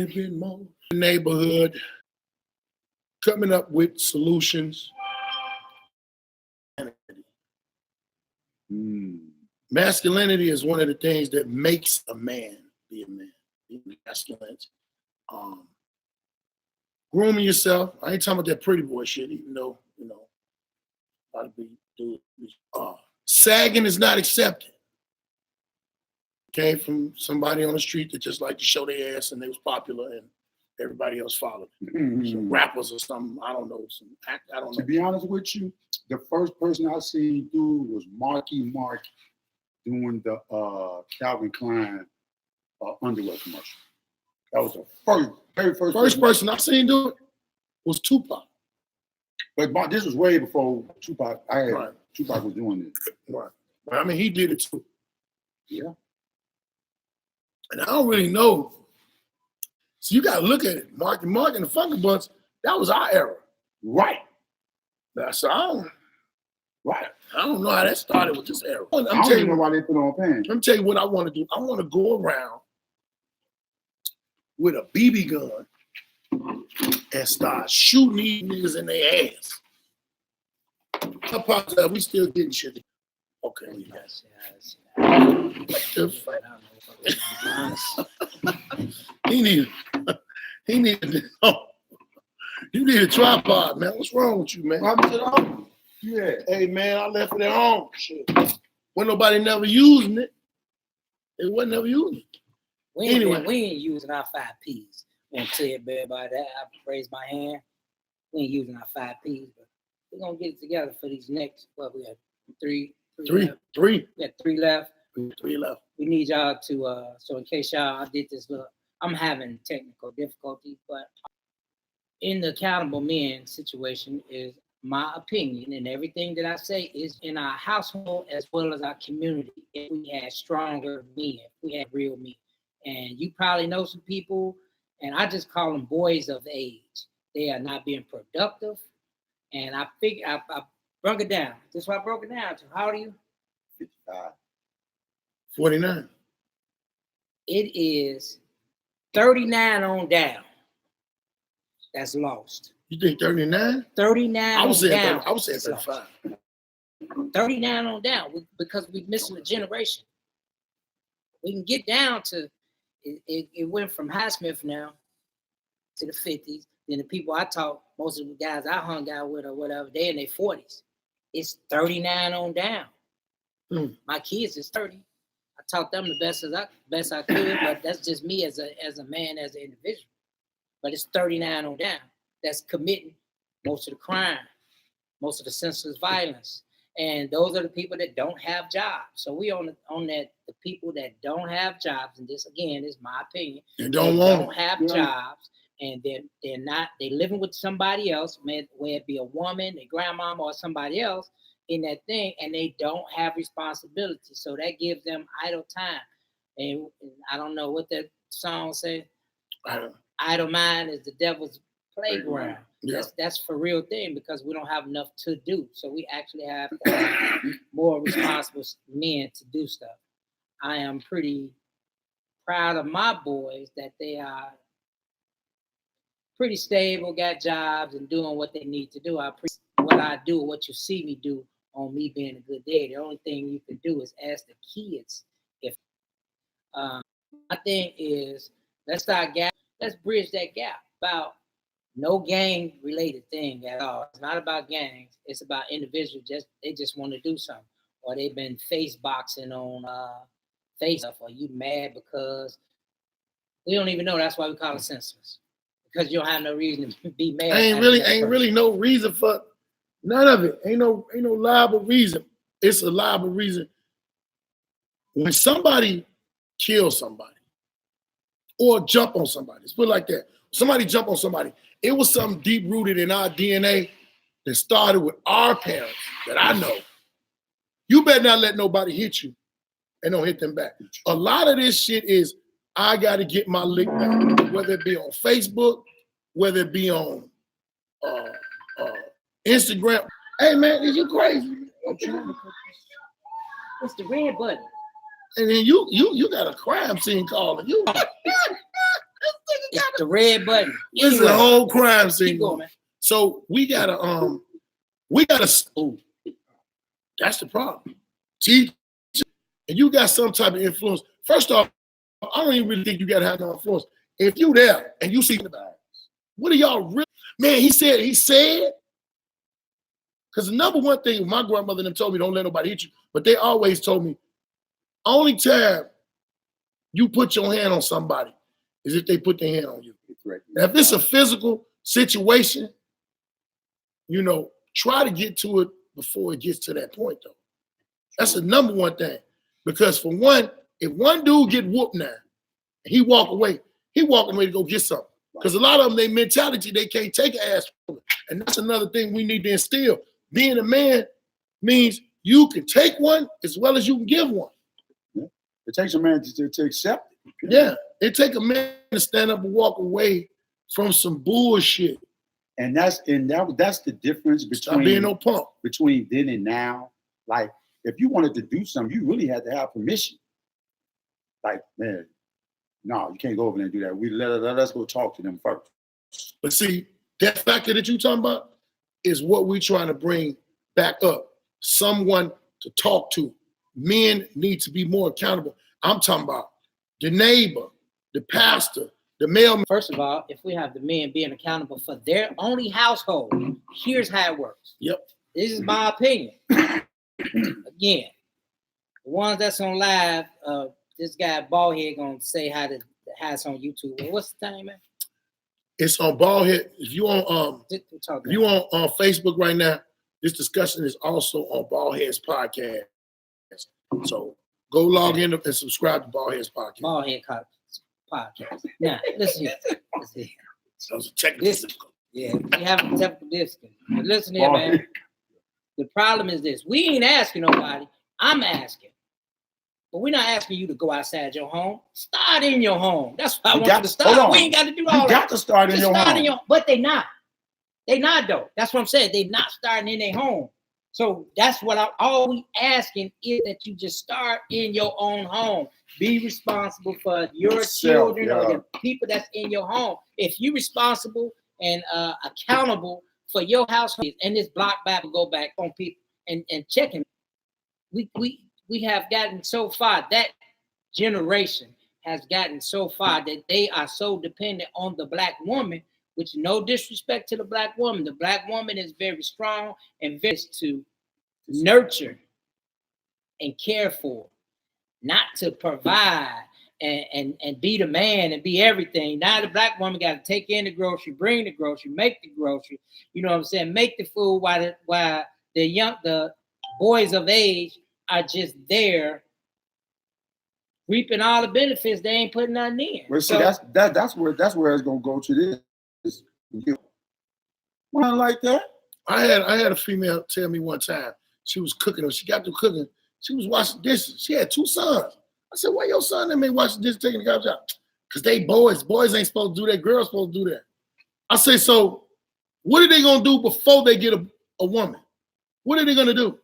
Living more neighborhood, coming up with solutions. Masculinity is one of the things that makes a man be a man. Be masculine. Grooming yourself. I ain't talking about that pretty boy shit, even though, a lot of people do it. Sagging is not accepted. Came from somebody on the street that just liked to show their ass and they was popular and everybody else followed. Some rappers or something, I don't know. I don't know. To be honest with you, the first person I seen do was Marky Mark doing the Calvin Klein underwear commercial. That was the very first person I seen do it was Tupac. But this was way before Tupac. Tupac was doing it. Right. But I mean, he did it too. Yeah. And I don't really know. So you got to look at it. Marky Mark and the Funky Bunch, that was our era. Right. So I don't know how that started with this era. I don't even know why they put on pants. Let me tell you what I want to do. I want to go around with a BB gun and start shooting these niggas in their ass. I apologize, we still getting shit. Okay. What the fuck? He need a tripod, man. What's wrong with you, man? Yeah. Hey, man, I left it at home. Shit. Wasn't nobody never using it. It wasn't never using it. We ain't using our 5 Ps. I want to tell everybody that. I raise my hand. We ain't using our 5 Ps, but we're going to get it together for these next, we got three. We got 3 left. 3 left. We need y'all to, so in case y'all, I did this I'm having technical difficulties, but in the accountable men situation is my opinion, and everything that I say is in our household as well as our community. If we had stronger men, if we had real men. And you probably know some people, and I just call them boys of age. They are not being productive. And I broke it down. This is why I broke it down. So how old are you? 55. 49. It is 39 on down. That's lost. You think 39? 39 I was on saying down. 30, I was saying 35. 39 on down because we're missing a generation. We can get down to it went from Highsmith now to the 50s. Then the people I talk, most of the guys I hung out with or whatever, they in their 40s. It's 39 on down. My kids is 30. I taught them the best I could, but that's just me as a man, as an individual. But it's 39 on down. That's committing most of the crime, most of the senseless violence. And those are the people that don't have jobs. So we on that the people that don't have jobs, and this again is my opinion. They don't have jobs, and they're living with somebody else, whether it be a woman, a grandmama, or somebody else in that thing, and they don't have responsibility. So that gives them idle time. And I don't know what that song says. Idle mind is the devil's playground. Yeah. That's for real thing, because we don't have enough to do. So we actually have to have more responsible men to do stuff. I am pretty proud of my boys that they are pretty stable, got jobs, and doing what they need to do. I appreciate what I do, what you see me do on me being a good dad. The only thing you can do is ask the kids. If my thing is, let's bridge that gap about no gang related thing at all. It's not about gangs. It's about individuals. They just want to do something, or they've been face boxing on Facebook. Or you mad because we don't even know. That's why we call it senseless, because you don't have no reason to be mad. Ain't really no reason for none of it. Ain't no liable reason. It's a liable reason when somebody kills somebody or jump on somebody. Let's put it like that. Somebody jump on somebody. It was something deep rooted in our DNA that started with our parents that I know. You better not let nobody hit you and don't hit them back. A lot of this shit is, I got to get my lick back, whether it be on Facebook, whether it be on Instagram. Hey man, is you crazy? It's the red button. And then you got a crime scene calling you. It's the red button. It's Anyway, a whole crime scene. keep going, man. So we gotta ooh, that's the problem. Teach, and you got some type of influence. First off, I don't even really think you gotta have no influence. If you there and you see the bag, what are y'all really? Man, he said, because the number one thing my grandmother them told me, don't let nobody hit you. But they always told me, only time you put your hand on somebody is if they put their hand on you. Now, if it's a physical situation, you know, try to get to it before it gets to that point, though. That's the number one thing. Because for one, if one dude get whooped now, and he walk away to go get something. Because a lot of them, their mentality, they can't take an ass. And that's another thing we need to instill. Being a man means you can take one as well as you can give one. Yeah. It takes a man to accept it. Yeah, it takes a man to stand up and walk away from some bullshit. And that's the difference Stop being no punk. between then and now. Like, if you wanted to do something, you really had to have permission. Like, man, no, you can't go over there and do that. Let us go talk to them first. But see, that factor that you're talking about is what we're trying to bring back up. Someone to talk to. Men need to be more accountable. I'm talking about the neighbor, the pastor, the mailman. First of all, if we have the men being accountable for their only household, here's how it works. Yep. This is my opinion. Again, the ones that's on live, this guy Baldhead gonna say how it's on YouTube. What's the name, man? It's on Baldhead. If you on Facebook right now, this discussion is also on Baldhead's podcast. So go log in and subscribe to Baldhead's podcast. Baldhead podcast. Now, listen here. That was a technical. Yeah, we have a technical difficulty. But listen here, man. The problem is this. We ain't asking nobody. I'm asking. But we're not asking you to go outside your home. Start in your home. That's what I want you to start. We ain't got to do all that. You got to start in your home. But they not. They not, though. That's what I'm saying. They not starting in their home. So that's what all we asking is that you just start in your own home. Be responsible for your children or the people that's in your home. If you're responsible and accountable for your household, and this block back will go back on people and checking. We have gotten so far, that generation has gotten so far that they are so dependent on the black woman, which no disrespect to the black woman. The black woman is very strong and very to nurture and care for, not to provide and be the man and be everything. Now the black woman got to take in the grocery, bring the grocery, make the grocery, you know what I'm saying, make the food while the boys of age are just there reaping all the benefits. They ain't putting nothing in. Well, see, that's where it's gonna go to this. One like that. I had a female tell me one time she was cooking, or she got through cooking. She was washing dishes. She had 2 sons. I said, "Why your son ain't washing dishes, taking the garbage out?" Because they boys. Boys ain't supposed to do that. Girls supposed to do that. I say, so what are they gonna do before they get a woman? What are they gonna do?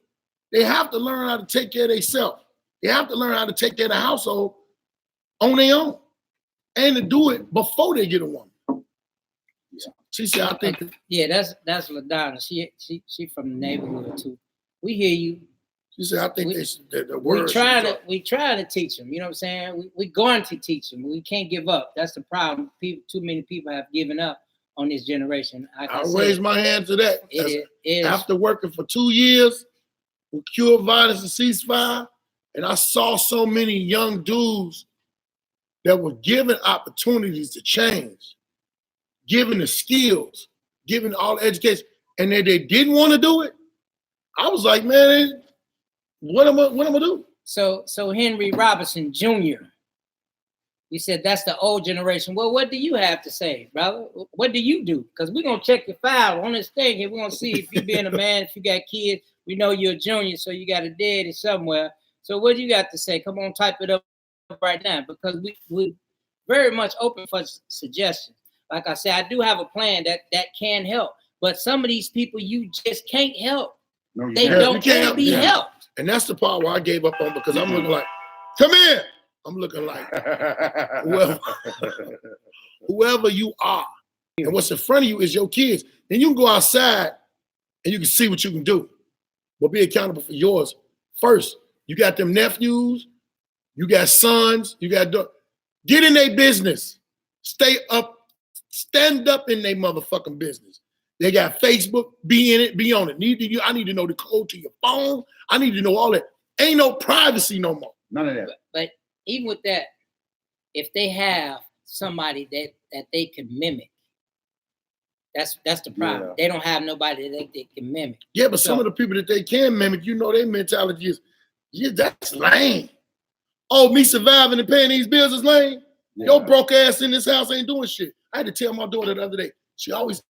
They have to learn how to take care of themselves. They have to learn how to take care of the household on their own, and to do it before they get a woman. Yeah. She said, "I think." Yeah, that's LaDonna. She from the neighborhood too. We hear you. She said, "I think the words." We try to teach them. You know what I'm saying? We going to teach them. We can't give up. That's the problem. Too many people have given up on this generation. I raise my hand to that. It is. After working for 2 years with Cure Violence and Ceasefire, and I saw so many young dudes that were given opportunities to change, given the skills, given all the education, and they didn't want to do it. I was like, man, what am I gonna do? So Henry Robinson Jr., you said that's the old generation. Well, what do you have to say, brother? What do you do? Because we're gonna check your file on this thing and we're gonna see if you being a man, if you got kids. We know you're a junior, so you got a daddy somewhere. So what do you got to say? Come on, type it up right now, because we very much open for suggestions. Like I said, I do have a plan that can help, but some of these people you just can't help. No, they don't want to be helped. And that's the part where I gave up on, because I'm looking like, come here. I'm looking like whoever you are. And what's in front of you is your kids. Then you can go outside and you can see what you can do. But be accountable for yours first. You got them nephews, you got sons, you got get in their business. Stay up, stand up in their motherfucking business. They got Facebook, be in it, be on it. I need to know the code to your phone. I need to know all that. Ain't no privacy no more. None of that. But even with that, if they have somebody that they can mimic, that's the problem. Yeah. They don't have nobody that they can mimic. Yeah, but some of the people that they can mimic, their mentality is, yeah, that's lame. Oh, me surviving and paying these bills is lame? Yeah. Your broke ass in this house ain't doing shit. I had to tell my daughter the other day. She always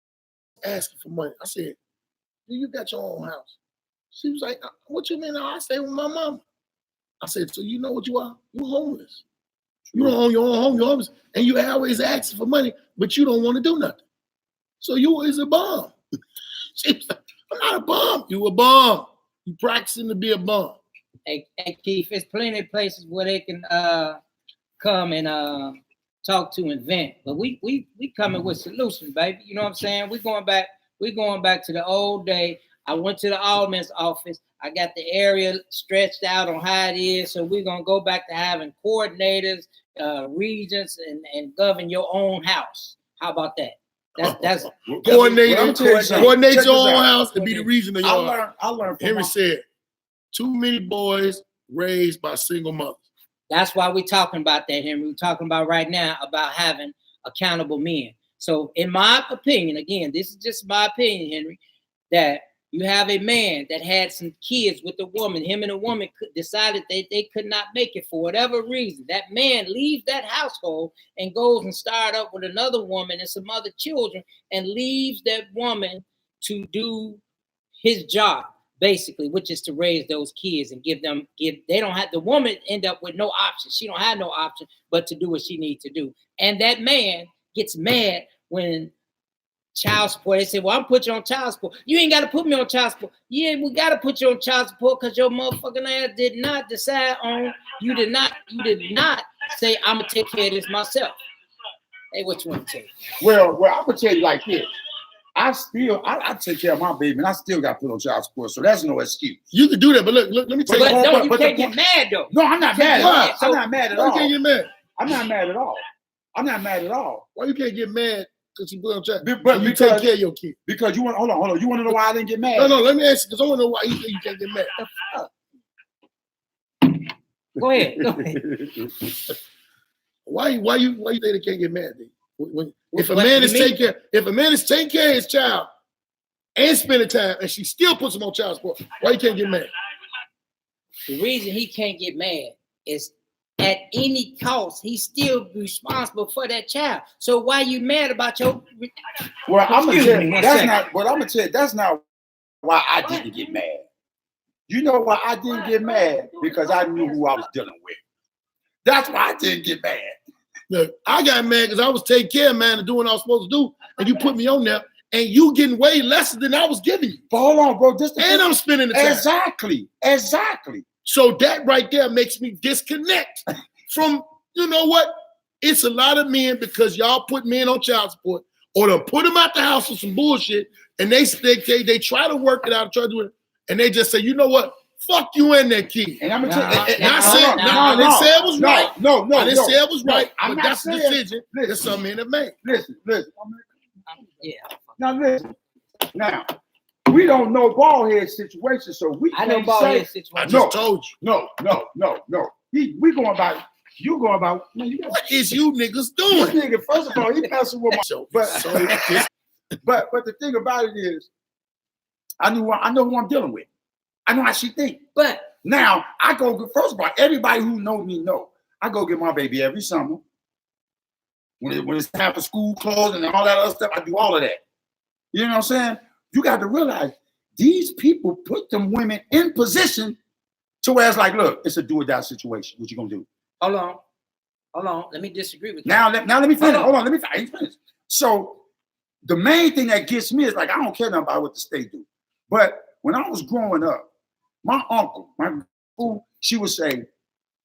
asking for money. I said, you got your own house? She was like, what you mean? I stay with my mama. I said, so you know what you are? You're homeless. You don't own your own home, you're homeless. And you always asking for money, but you don't want to do nothing. So you is a bum. She was like, I'm not a bum. You a bum. You practicing to be a bum. Hey, Keith, there's plenty of places where they can come and talk to and vent. But we coming with solutions, baby. You know what I'm saying? We're going back to the old day. I went to the alderman's office. I got the area stretched out on how it is. So we're gonna go back to having coordinators, regents, and govern your own house. How about that? That's coordinate your own house and be the reason of your I learned Henry said, too many boys raised by single mothers. That's why we're talking about that, Henry. We're talking about right now about having accountable men. So in my opinion, again, this is just my opinion, Henry, that you have a man that had some kids with a woman. Him and a woman decided they could not make it for whatever reason. That man leaves that household and goes and start up with another woman and some other children and leaves that woman to do his job, basically, which is to raise those kids and the woman end up with no option. She don't have no option but to do what she needs to do. And that man gets mad when child support. They say, well, I'm putting you on child support. You ain't got to put me on child support. Yeah, we got to put you on child support because your motherfucking ass did not decide on, you did not say, I'm going to take care of this myself. Hey, what you want to tell you? Well, I'm going to tell you like this. I take care of my baby and I still got to put on child support. So that's no excuse. You can do that, but look, let me tell you. No, you can't get mad though. No, I'm not mad at all. I'm not mad at all. You can't get mad. I'm not mad at all. I'm not mad at all. Why you can't get mad? Because you put on child. But you take care of your kid. Because you want, hold on. You want to know why I didn't get mad? No, let me ask you, because I want to know why you think you can't get mad. Go ahead. Why you think they can't get mad? If a man is taking care of his child and spending time, and she still puts him on child support, why you can't get mad? The reason he can't get mad is at any cost, he's still responsible for that child. So why you mad about your? Well, I'm gonna tell you, that's not why I didn't get mad. You know why I didn't get mad? Because I knew who I was dealing with. That's why I didn't get mad. Look, I got mad because I was taking care of man and doing what I was supposed to do, and you put me on there, and you getting way less than I was giving you. But hold on, bro. I'm spending the time. Exactly. So that right there makes me disconnect from, you know what? It's a lot of men because y'all put men on child support or to put them out the house with some bullshit, and they try to work it out, try to do it, and they just say, you know what? Fuck you and that kid. And I'm gonna tell you, I didn't say it was right. No. I didn't say it was right, but that's the saying, decision that some men have made. Listen. Yeah. Now listen. Now, we don't know Baldhead's situation, so we I know Baldhead's situation. I just told you. No. We going about. You going about? Man, what is you niggas doing? This nigga, first of all, he messing with my. But the thing about it is, I know who I'm dealing with. I know how she think. But now I go. First of all, everybody who know me know I go get my baby every summer. When it's time for school closing and all that other stuff, I do all of that. You know what I'm saying? You got to realize these people put them women in position to where it's like, look, it's a do or die situation. What you gonna do? Hold on. Let me disagree with you. Now let me finish. Hold on. Let me finish. So the main thing that gets me is like, I don't care nothing about what the state do. But when I was growing up, my uncle, she would say,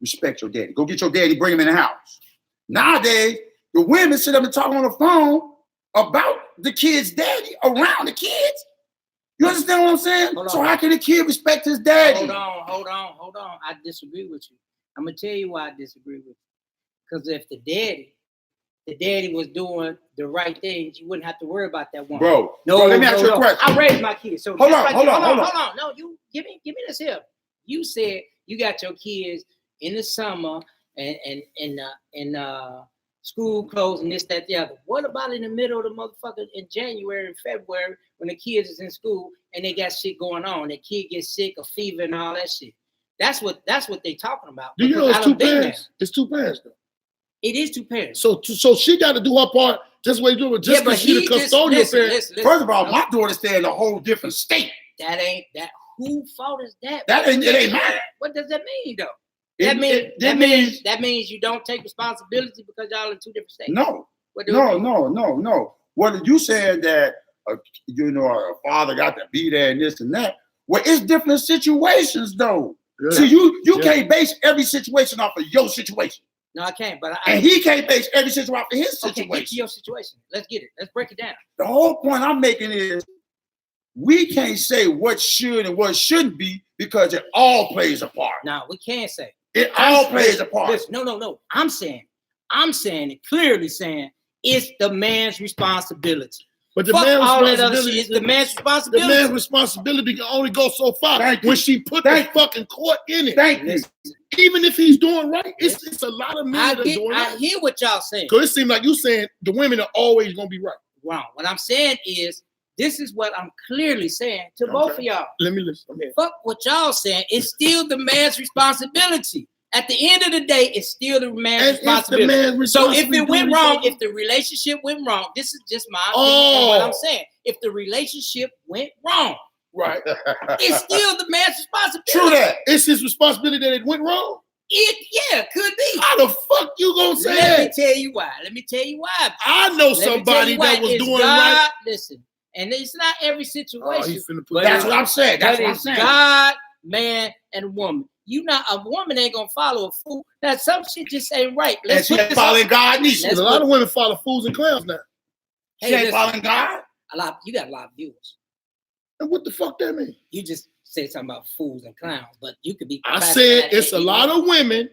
respect your daddy. Go get your daddy, bring him in the house. Nowadays, the women sit up and talk on the phone about the kid's daddy around the kids. You understand what I'm saying? So how can the kid respect his daddy? Hold on. I disagree with you. I'm gonna tell you why I disagree with you. Because if the daddy was doing the right things, you wouldn't have to worry about that woman. Bro, let me ask you a question. I raised my kids. So hold on. No, you give me this here. You said you got your kids in the summer and school clothes and this, that, the other. What about in the middle of the motherfucker in January and February when the kids is in school and they got shit going on? The kid gets sick, a fever, and all that shit. That's what they talking about. Do you know it's two parents? It's two parents though. It is two parents. So she got to do her part just what you do it. Just because she the custodial parent. Listen, first of all, my daughter stay in a whole different state. That ain't that. Who fault is that? It ain't mine. What does that mean though? That means you don't take responsibility because y'all in two different states. No. No. What you said that a father got to be there and this and that. Well, it's different situations though. Yeah. So you can't base every situation off of your situation. No, I can't. And he can't base every situation off of his situation. Get to your situation. Let's get it. Let's break it down. The whole point I'm making is we can't say what should and what shouldn't be because it all plays a part. No, we can't say. It all plays a part. Listen, no. I'm saying it clearly saying it's the man's responsibility. But the man's the man's responsibility. The man's responsibility can only go so far when she put the fucking court in it. Thank you. Even if he's doing right, it's a lot of men that are doing right. I hear what y'all saying. Because it seems like you saying the women are always going to be right. Wrong. What I'm saying is, this is what I'm clearly saying to both of y'all. Let me listen. Fuck what y'all saying. It's still the man's responsibility. At the end of the day, it's still the man's responsibility. So if it went wrong, if the relationship went wrong, this is just my opinion of what I'm saying. If the relationship went wrong, right, it's still the man's responsibility. True that. It's his responsibility that it went wrong. It could be. How the fuck you gonna say that? Let me tell you why. I know somebody that was doing right. Listen, and it's not every situation. That's what I'm saying. That's what I'm saying. God, man, and woman. A woman ain't gonna follow a fool. Now some shit just ain't right. And she ain't following God neither. A lot of women follow fools and clowns now. She ain't following God. You got a lot of viewers. And what the fuck that mean? You just said something about fools and clowns, but you could be. I said it's a lot of women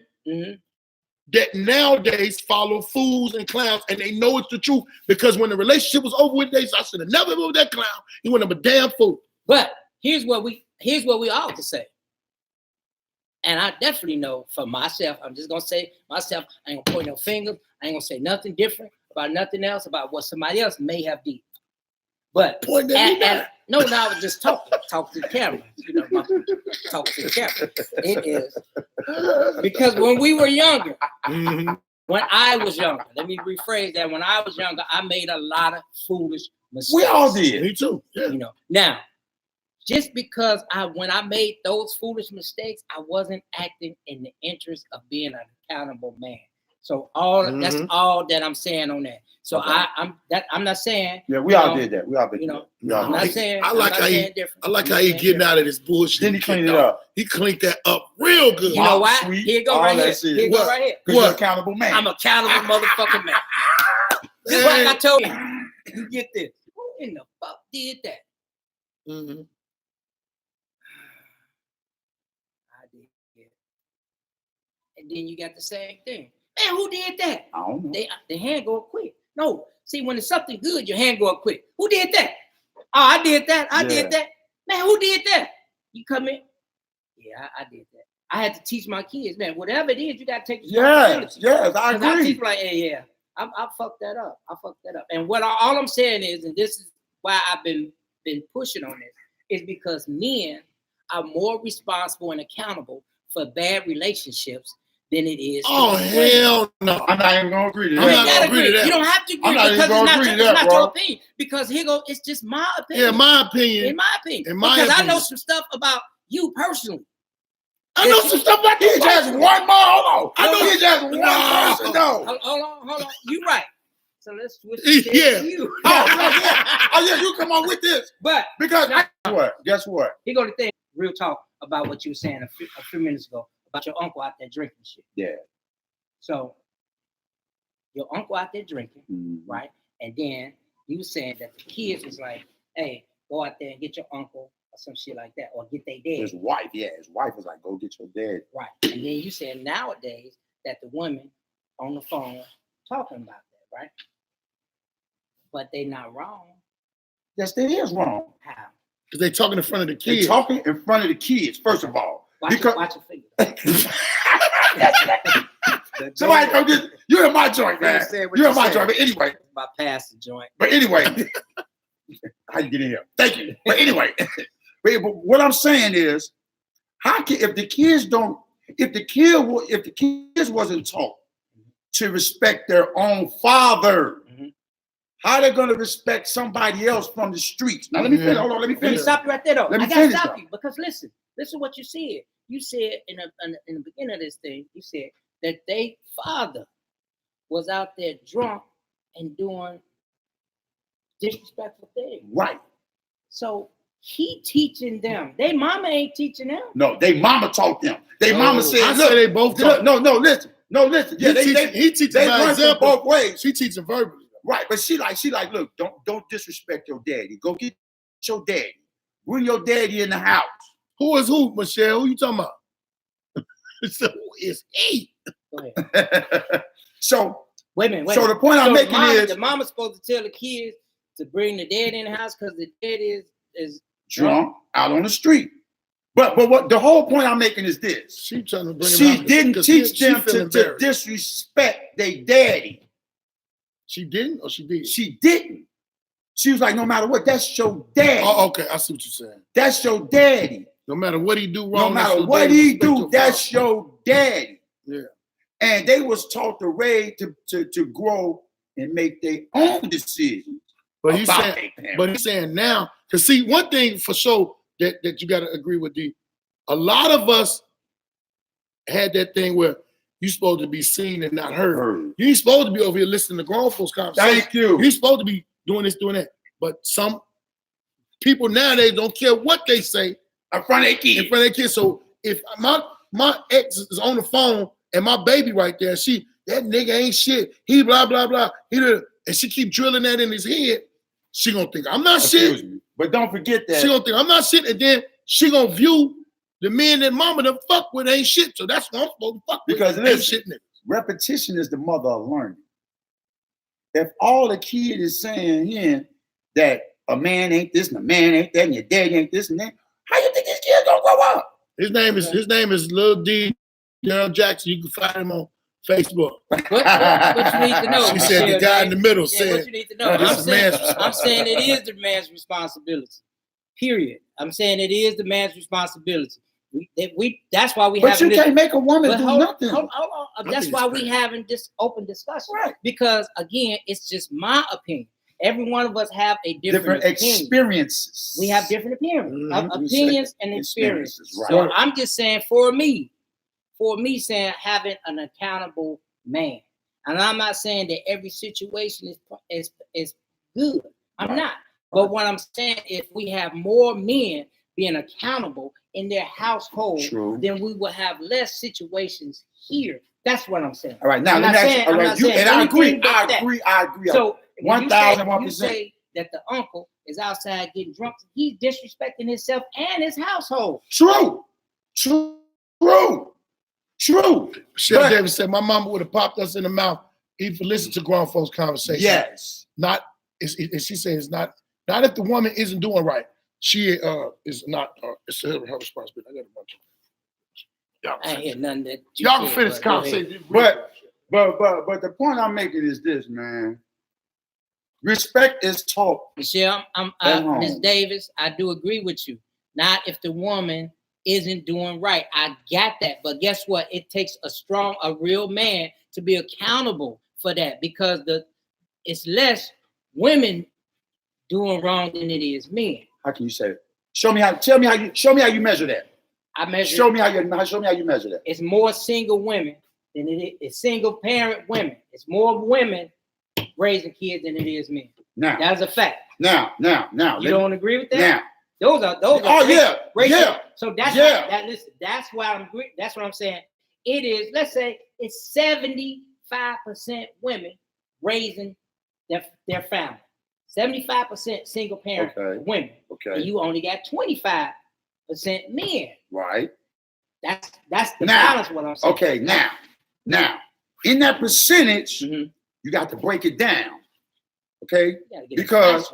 that nowadays follow fools and clowns, and they know it's the truth because when the relationship was over with, they said, I should have never been with that clown. He went up a damn fool. But here's what we all to say. And I definitely know for myself, I'm just gonna say myself, I ain't gonna point no fingers, I ain't gonna say nothing different about nothing else about what somebody else may have did. But I was just talk to the camera. Talk to the camera. It is because when we were younger, when I was younger, let me rephrase that. When I was younger, I made a lot of foolish mistakes. We all did. Me too. Yeah. Now, just because when I made those foolish mistakes, I wasn't acting in the interest of being an accountable man. So that's all that I'm saying on that. So okay. I'm not saying. Yeah, we all did that. We all did that. I'm not saying. I like how he getting out of this bullshit. Then he cleaned it up. He cleaned that up real good. You know why? Here you go right here. Here you go right here. Because you're an accountable man. I'm an accountable motherfucking man. Just like I told you. You get this. Who in the fuck did that? Mm-hmm. I did. And then you got the same thing. Man, who did that? I don't know. The hand go up quick. No, see, when it's something good, your hand go up quick. Who did that? Oh, I did that. I did that. Man, who did that? You come in. Yeah, I did that. I had to teach my kids, man, whatever it is, you got to take responsibility. Yes, I agree. I teach like, hey, yeah, I fucked that up. And all I'm saying is, and this is why I've been pushing on this, is because men are more responsible and accountable for bad relationships than it is. Oh, hell no. I'm not even going to agree to that. I'm not going to agree to that. You don't have to agree because it's not your opinion. Because here go, it's just my opinion. Yeah, my opinion. In my opinion. Because I know some stuff about you personally. I know some stuff about you. Just one more. Hold on. I know you just one person. No. Hold on. You right. So let's switch to you. Oh, yeah, you come on with this. But because guess what? Here go the thing. Real talk about what you were saying a few minutes ago about your uncle out there drinking shit. Yeah. So your uncle out there drinking, Mm-hmm. right? And then you saying that the kids was like, hey, go out there and get your uncle or some shit like that, or get their dad. His wife was like, go get your dad. Right. And then you said nowadays that the women on the phone talking about that, right? But they not wrong. Yes, they is wrong. How? Because they talking in front of the They kids. talking in front of the kids, first of all. Watch your finger. Somebody come get, you're in my joint, man. You're in my joint. But anyway. My past the joint. But anyway. How you get in here? Thank you. But anyway. But what I'm saying is, how can if the kids wasn't taught to respect their own father, how they gonna respect somebody else from the streets? Now let me finish. Hold on, let me Let me finish. stop you right there, though. Let me I gotta finish, stop though. you because listen what you said. You said in the beginning of this thing, you said that they father was out there drunk and doing disrespectful things. Right. So he teaching them. They mama ain't teaching them. No, they mama taught them. They mama said, I look, say they both look, no, listen. Yeah, he teaches they by learn from example. both ways. She teaching verbally. Right, but she like, look, don't disrespect your daddy. Go get your daddy. Bring your daddy in the house. Who is who, Michelle? Who you talking about? So who is he? Go ahead. So wait a minute. So the point I'm making is the mama's supposed to tell the kids to bring the dad in the house because the dad is drunk out on the street. But what the whole point I'm making is this. She trying to bring She him out didn't teach them to embarrassed. disrespect their daddy. She didn't or she did? She didn't. She was like, no matter what, that's your daddy. Oh, okay. I see what you're saying. That's your daddy. No matter what he do wrong. No matter what he do, that's your daddy. Yeah. And they was taught the way to grow and make their own decisions. But he's saying now, to see one thing for sure that you got to agree with, D. A lot of us had that thing where you're supposed to be seen and not heard. You ain't supposed to be over here listening to grown folks conversations. Thank you. You're supposed to be doing this, doing that. But some people nowadays don't care what they say in front of their kids. So if my ex is on the phone and my baby right there, that nigga ain't shit. He blah blah blah. And she keep drilling that in his head. She gonna think I'm not shit. But don't forget that she gonna think I'm not shit, and then she gonna view the men that mama done fuck with ain't shit. So that's what I'm supposed to fuck with. Because listen, shit niggas. Repetition is the mother of learning. If all the kid is saying here that a man ain't this and a man ain't that and your daddy ain't this and that, how you think this kid gonna grow up? His name is Lil D. Jackson. You can find him on Facebook. What you need to know? She said the guy in the middle said. What you need to know? I'm saying it is the man's responsibility. Period. I'm saying it is the man's responsibility. That's why we. But you can't make a woman do nothing. Hold on. That's why we having this open discussion. Right. Because again, it's just my opinion. Every one of us have a different experiences. We have different opinions and experiences. Right. So I'm just saying, for me saying having an accountable man, and I'm not saying that every situation is good. I'm not. But what I'm saying is, we have more men being accountable in their household, then we will have less situations here. That's what I'm saying. All right, now let me ask you. All right, I agree. So 1,001%. You say that the uncle is outside getting drunk. He's disrespecting himself and his household. True. Chef Davis said my mama would have popped us in the mouth even for listening to grown folks' conversation. Yes. She said it's not if the woman isn't doing right. She is not. It's her responsibility. I got a bunch of. I ain't hear nothing that y'all can finish the conversation. But the point I'm making is this, man. Respect is taught. Michelle, Ms. Davis, I do agree with you. Not if the woman isn't doing right. I got that. But guess what? It takes a real man to be accountable for that, because it's less women doing wrong than it is men. How can you say it? Show me how you measure that. Show me how you measure that. It's more single women than it is single parent women. It's more women raising kids than it is men. Now that's a fact. Now. You don't agree with that? Now, Those are Oh yeah, racial. yeah. So that's listen, that's why that's what I'm saying. It is, let's say it's 75% women raising their family. 75% single parent women. Okay. And you only got 25% men. Right. That's the balance what I'm saying. Okay, now in that percentage, you got to break it down. Okay? Because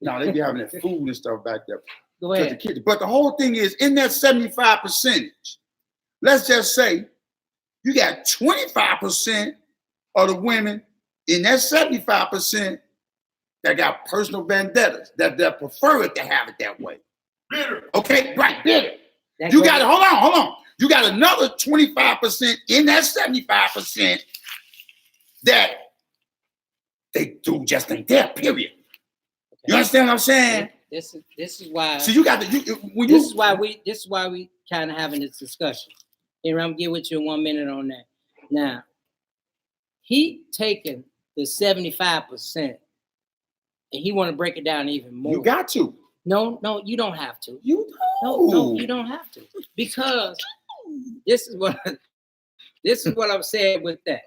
they be having that food and stuff back there. Go ahead. But the whole thing is in that 75%, let's just say you got 25% of the women in that 75% that got personal vendettas, that prefer it to have it that way. Bitter. Okay, right, bitter. You got hold on. You got another 25% in that 75% that they do just ain't there, period. Okay. You understand what I'm saying? This is why. So you got this is why we kind of having this discussion. Here, I'm gonna get with you in 1 minute on that. Now, he taking the 75% and he want to break it down even more. You got to. No, you don't have to. You don't. No, you don't have to. Because this is what I'm saying with that.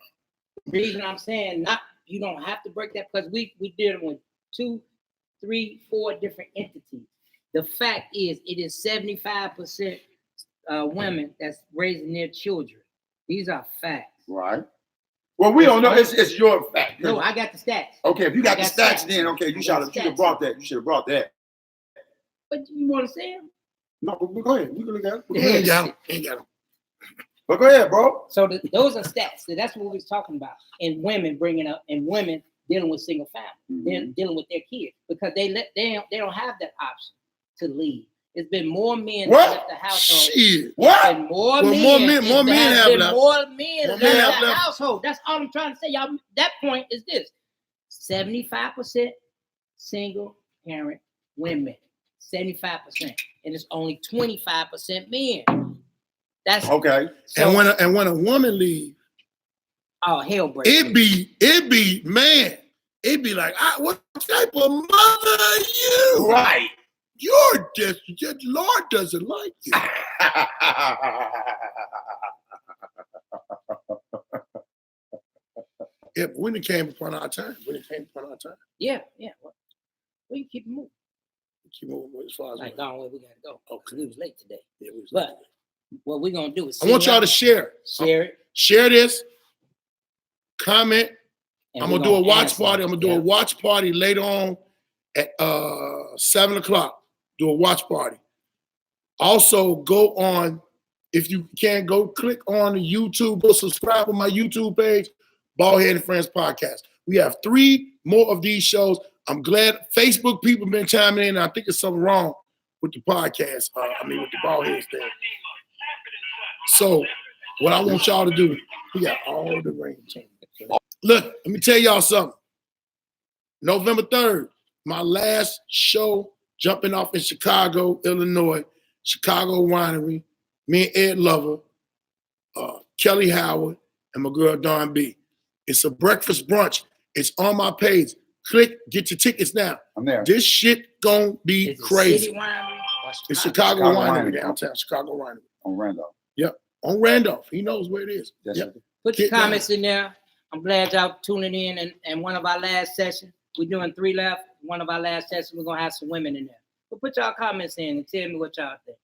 The reason I'm saying you don't have to break that, because we dealing with 2, 3, 4 different entities. The fact is, it is 75% women that's raising their children. These are facts. Right. Well, we don't know. It's your fact. No, I got the stats. Okay, if you got the stats, then okay, you should have brought that. You should have brought that. But you want to say them? No, but go ahead. We can look at it. We ain't got them. But go ahead, bro. So those are stats. So that's what we was talking about. And women bringing up, and women dealing with single family, they're dealing with their kids, because they don't have that option to leave. It's been more men that left the household. Shit. What? More men have left the household. That's all I'm trying to say, y'all. That point is this: 75% single parent women, 75%, and it's only 25% men. That's okay. So, and when a woman leaves, oh, hell breaks. It be man. It be like, what type of mother are you? Right. You're just Lord doesn't like you. Yeah, when it came upon our time. Yeah. Well, we can keep moving. Keep moving as far as like, gone where we gotta go. Oh, because we was late today. Yeah, but what we're gonna do is I want y'all to share it. Share this. Comment. I'm gonna do a watch party. I'm gonna do a watch party later on at 7 o'clock. Do a watch party. Also, go on, if you can, go click on the YouTube, go subscribe on my YouTube page, Baldhead and Friends Podcast. We have 3 more of these shows. I'm glad Facebook people have been chiming in. I think there's something wrong with the podcast. With the Baldhead thing. So, what I want y'all to do, we got all the rain changes. Look, let me tell y'all something. November 3rd, my last show jumping off in Chicago, Illinois, Chicago Winery. Me and Ed Lover, Kelly Howard, and my girl Dawn B. It's a breakfast brunch. It's on my page. Click, get your tickets now. I'm there. This shit gonna be crazy. City Winery? It's Chicago Winery downtown, Chicago Winery. On Randolph. Yep, on Randolph. He knows where it is. Yes, yep. Put your comments in there. I'm glad y'all tuning in. And one of our last sessions, we're doing 3 left. One of our last sessions, we're going to have some women in there. But put y'all comments in and tell me what y'all think.